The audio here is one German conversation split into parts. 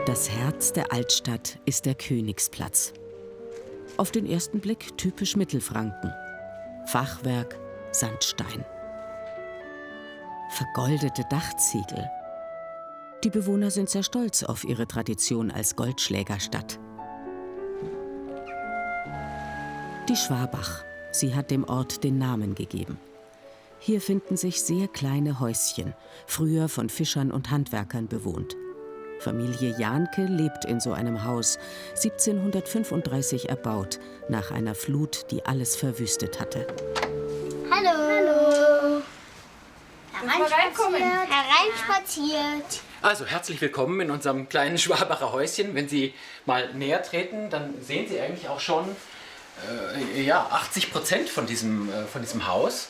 Das Herz der Altstadt ist der Königsplatz. Auf den ersten Blick typisch Mittelfranken. Fachwerk, Sandstein. Vergoldete Dachziegel. Die Bewohner sind sehr stolz auf ihre Tradition als Goldschlägerstadt. Die Schwabach, sie hat dem Ort den Namen gegeben. Hier finden sich sehr kleine Häuschen, früher von Fischern und Handwerkern bewohnt. Familie Jahnke lebt in so einem Haus, 1735 erbaut, nach einer Flut, die alles verwüstet hatte. Hallo. Hallo. Hereinspaziert. Also, herzlich willkommen in unserem kleinen Schwabacher Häuschen. Wenn Sie mal näher treten, dann sehen Sie eigentlich auch schon 80% von diesem Haus.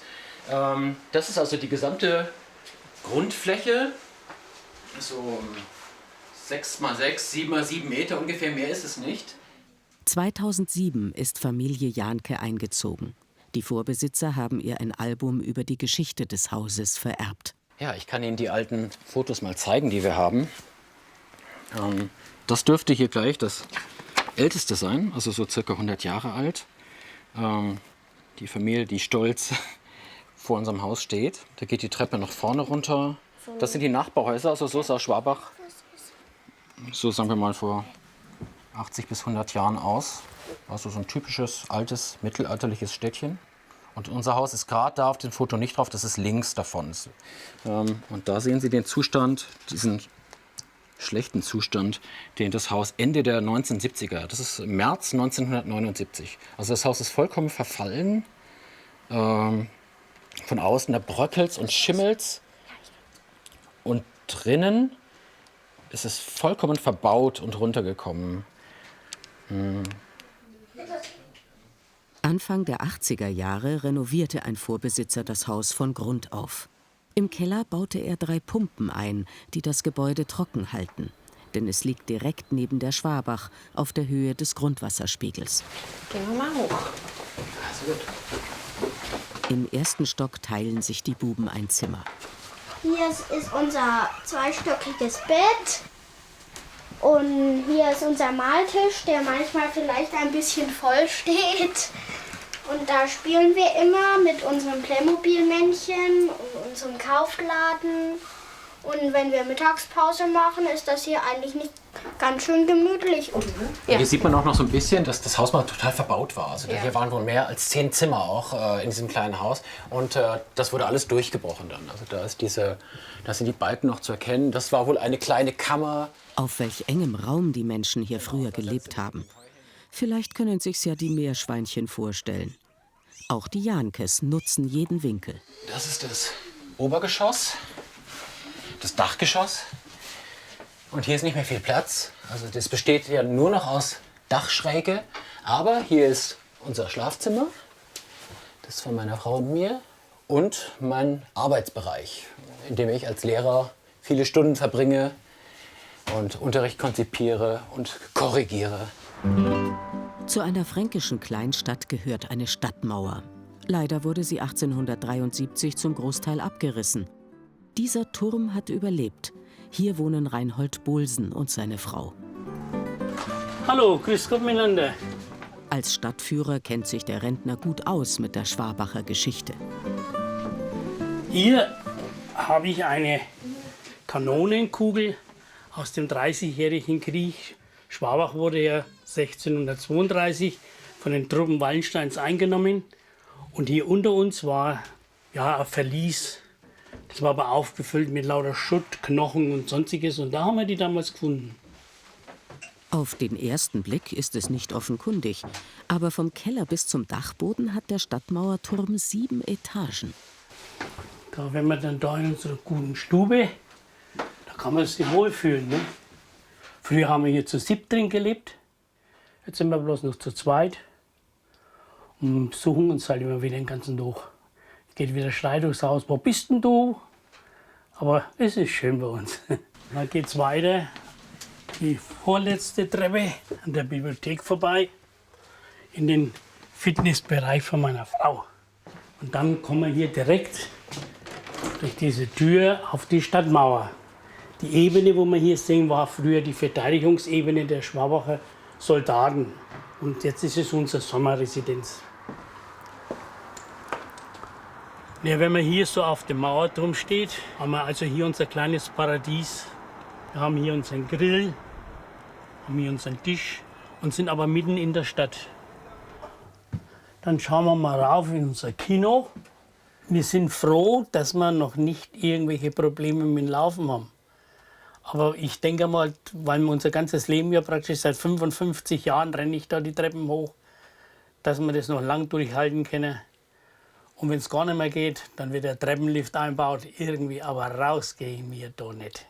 Das ist also die gesamte Grundfläche, so 6x6, 7x7 Meter ungefähr, mehr ist es nicht. 2007 ist Familie Jahnke eingezogen. Die Vorbesitzer haben ihr ein Album über die Geschichte des Hauses vererbt. Ja, ich kann Ihnen die alten Fotos mal zeigen, die wir haben. Das dürfte hier gleich das älteste sein, also so circa 100 Jahre alt. Die Familie, die stolz vor unserem Haus steht. Da geht die Treppe nach vorne runter. Das sind die Nachbarhäuser, also so sah Schwabach, so sagen wir mal vor 80 bis 100 Jahren aus. Also so ein typisches, altes, mittelalterliches Städtchen. Und unser Haus ist gerade da auf dem Foto nicht drauf, das ist links davon. Und da sehen Sie den Zustand, diesen schlechten Zustand, den das Haus Ende der 1970er, das ist März 1979. Also das Haus ist vollkommen verfallen. Von außen, da bröckelt's und schimmelt's. Und drinnen ist es vollkommen verbaut und runtergekommen. Anfang der 80er Jahre renovierte ein Vorbesitzer das Haus von Grund auf. Im Keller baute er 3 Pumpen ein, die das Gebäude trocken halten. Denn es liegt direkt neben der Schwabach auf der Höhe des Grundwasserspiegels. Gehen wir mal hoch. Also gut. Im ersten Stock teilen sich die Buben ein Zimmer. Hier ist unser zweistöckiges Bett. Und hier ist unser Maltisch, der manchmal vielleicht ein bisschen voll steht. Und da spielen wir immer mit unserem Playmobil-Männchen und unserem Kaufladen. Und wenn wir Mittagspause machen, ist das hier eigentlich nicht ganz schön gemütlich. Ja. Hier sieht man auch noch so ein bisschen, dass das Haus mal total verbaut war. Also hier waren wohl mehr als 10 Zimmer auch in diesem kleinen Haus. Und das wurde alles durchgebrochen dann. Also da sind die Balken noch zu erkennen. Das war wohl eine kleine Kammer. Auf welch engem Raum die Menschen hier früher gelebt haben. Vielleicht können sich's ja die Meerschweinchen vorstellen. Auch die Jahnkes nutzen jeden Winkel. Das ist das Obergeschoss, das Dachgeschoss. Und hier ist nicht mehr viel Platz. Also das besteht ja nur noch aus Dachschräge. Aber hier ist unser Schlafzimmer, das ist von meiner Frau und mir. Und mein Arbeitsbereich, in dem ich als Lehrer viele Stunden verbringe und Unterricht konzipiere und korrigiere. Zu einer fränkischen Kleinstadt gehört eine Stadtmauer. Leider wurde sie 1873 zum Großteil abgerissen. Dieser Turm hat überlebt. Hier wohnen Reinhold Bohlsen und seine Frau. Hallo, grüß Gott miteinander. Als Stadtführer kennt sich der Rentner gut aus mit der Schwabacher Geschichte. Hier habe ich eine Kanonenkugel aus dem Dreißigjährigen Krieg. Schwabach wurde ja 1632 von den Truppen Wallensteins eingenommen. Und hier unter uns war ein Verlies. Das war aber aufgefüllt mit lauter Schutt, Knochen und Sonstiges. Und da haben wir die damals gefunden. Auf den ersten Blick ist es nicht offenkundig. Aber vom Keller bis zum Dachboden hat der Stadtmauerturm 7 Etagen. Da, wenn man dann da in unserer guten Stube, da kann man sich wohlfühlen. Ne? Früher haben wir hier zu 7 drin gelebt. Jetzt sind wir bloß noch zu 2. Und suchen uns halt immer wieder den ganzen Tag. Geht wieder Schrei durchs Haus. Wo bist denn du? Aber es ist schön bei uns. Dann geht's weiter. Die vorletzte Treppe an der Bibliothek vorbei. In den Fitnessbereich von meiner Frau. Und dann kommen wir hier direkt durch diese Tür auf die Stadtmauer. Die Ebene, wo wir hier sehen, war früher die Verteidigungsebene der Schwabacher Soldaten. Und jetzt ist es unsere Sommerresidenz. Ja, wenn man hier so auf der Mauer drum steht, haben wir also hier unser kleines Paradies. Wir haben hier unseren Grill, haben hier unseren Tisch und sind aber mitten in der Stadt. Dann schauen wir mal rauf in unser Kino. Wir sind froh, dass wir noch nicht irgendwelche Probleme mit dem Laufen haben. Aber ich denke mal, weil wir unser ganzes Leben ja praktisch seit 55 Jahren renne ich da die Treppen hoch, dass wir das noch lang durchhalten können. Und wenn es gar nicht mehr geht, dann wird der Treppenlift einbaut irgendwie, aber rausgehen wir da nicht.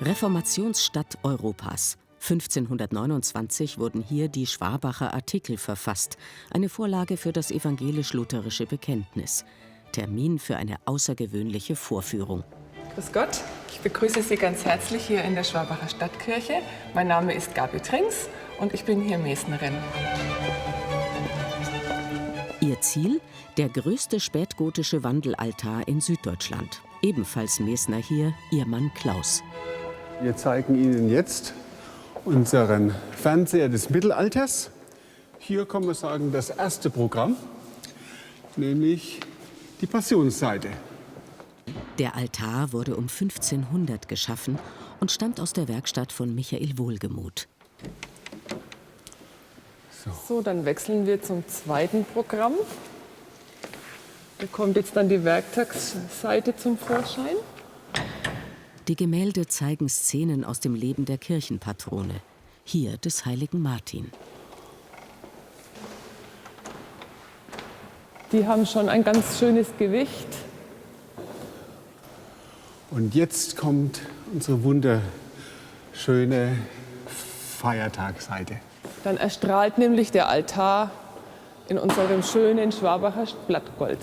Reformationsstadt Europas. 1529 wurden hier die Schwabacher Artikel verfasst, eine Vorlage für das evangelisch-lutherische Bekenntnis. Termin für eine außergewöhnliche Vorführung. Grüß Gott, ich begrüße Sie ganz herzlich hier in der Schwabacher Stadtkirche. Mein Name ist Gabi Trinks und ich bin hier Mesnerin. Ihr Ziel? Der größte spätgotische Wandelaltar in Süddeutschland. Ebenfalls Mesner hier, ihr Mann Klaus. Wir zeigen Ihnen jetzt unseren Fernseher des Mittelalters. Hier kann man sagen, das erste Programm, nämlich die Passionsseite. Der Altar wurde um 1500 geschaffen und stammt aus der Werkstatt von Michael Wohlgemuth. So, dann wechseln wir zum zweiten Programm. Da kommt jetzt dann die Werktagsseite zum Vorschein. Die Gemälde zeigen Szenen aus dem Leben der Kirchenpatrone, hier des heiligen Martin. Die haben schon ein ganz schönes Gewicht. Und jetzt kommt unsere wunderschöne Feiertagsseite. Dann erstrahlt nämlich der Altar in unserem schönen Schwabacher Blattgold.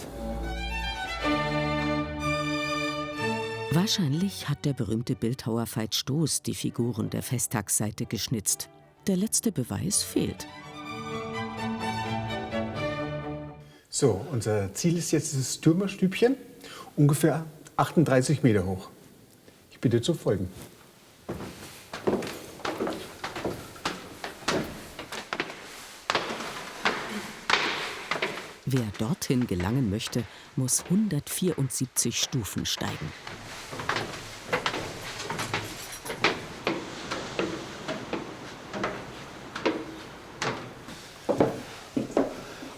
Wahrscheinlich hat der berühmte Bildhauer Veit Stoß die Figuren der Festtagsseite geschnitzt. Der letzte Beweis fehlt. So, unser Ziel ist jetzt das Türmerstübchen, ungefähr 38 Meter hoch. Ich bitte zu folgen. Wer dorthin gelangen möchte, muss 174 Stufen steigen.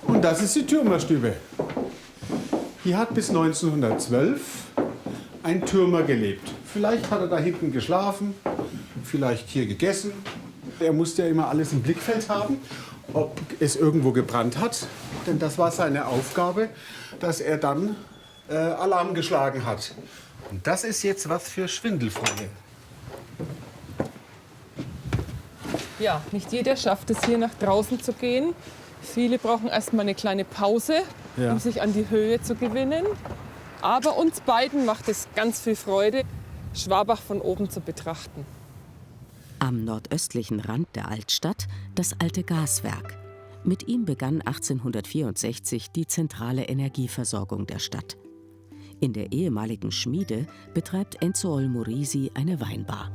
Und das ist die Türmerstübe. Hier hat bis 1912 ein Türmer gelebt. Vielleicht hat er da hinten geschlafen, vielleicht hier gegessen. Er musste ja immer alles im Blickfeld haben, ob es irgendwo gebrannt hat. Denn das war seine Aufgabe, dass er dann Alarm geschlagen hat. Und das ist jetzt was für Schwindelfreie. Ja, nicht jeder schafft es, hier nach draußen zu gehen. Viele brauchen erstmal eine kleine Pause, um sich an die Höhe zu gewinnen. Aber uns beiden macht es ganz viel Freude, Schwabach von oben zu betrachten. Am nordöstlichen Rand der Altstadt das alte Gaswerk. Mit ihm begann 1864 die zentrale Energieversorgung der Stadt. In der ehemaligen Schmiede betreibt Enzo Olmorisi eine Weinbar.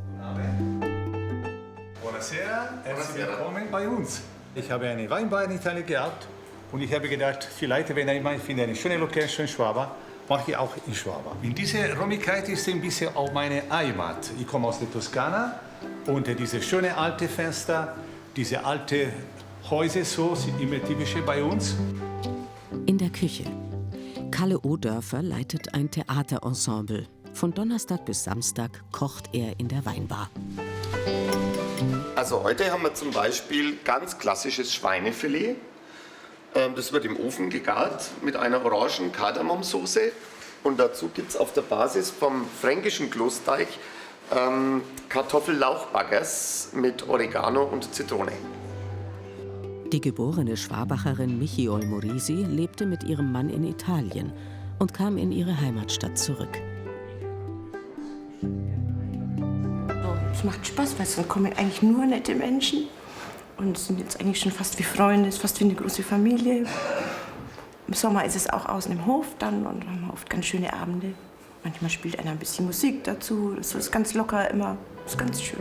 Buonasera, herzlich willkommen bei uns. Ich habe eine Weinbar in Italien gehabt und ich habe gedacht, vielleicht, wenn ich finde eine schöne Location in Schwabach, mache ich auch in Schwabach. In dieser Räumlichkeit ist ein bisschen auch meine Heimat. Ich komme aus der Toskana und diese schönen alte Fenster, diese alte Häuser so sind immer typisch bei uns. In der Küche. Kalle O'Dörfer leitet ein Theaterensemble. Von Donnerstag bis Samstag kocht er in der Weinbar. Also heute haben wir zum Beispiel ganz klassisches Schweinefilet. Das wird im Ofen gegart mit einer orangen Kardamomsoße. Und dazu gibt es auf der Basis vom fränkischen Kloßteig Kartoffellauchbaggers mit Oregano und Zitrone. Die geborene Schwabacherin Michi Olmorisi lebte mit ihrem Mann in Italien und kam in ihre Heimatstadt zurück. Es macht Spaß, weil es dann kommen eigentlich nur nette Menschen. Und es sind jetzt eigentlich schon fast wie Freunde, es ist fast wie eine große Familie. Im Sommer ist es auch außen im Hof dann und haben wir oft ganz schöne Abende. Manchmal spielt einer ein bisschen Musik dazu. Das ist ganz locker immer. Das ist ganz schön.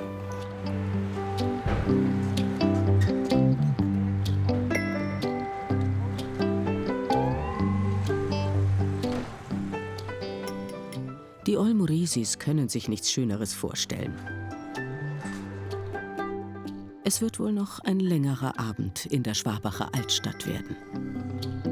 Die Olmurisis können sich nichts Schöneres vorstellen. Es wird wohl noch ein längerer Abend in der Schwabacher Altstadt werden.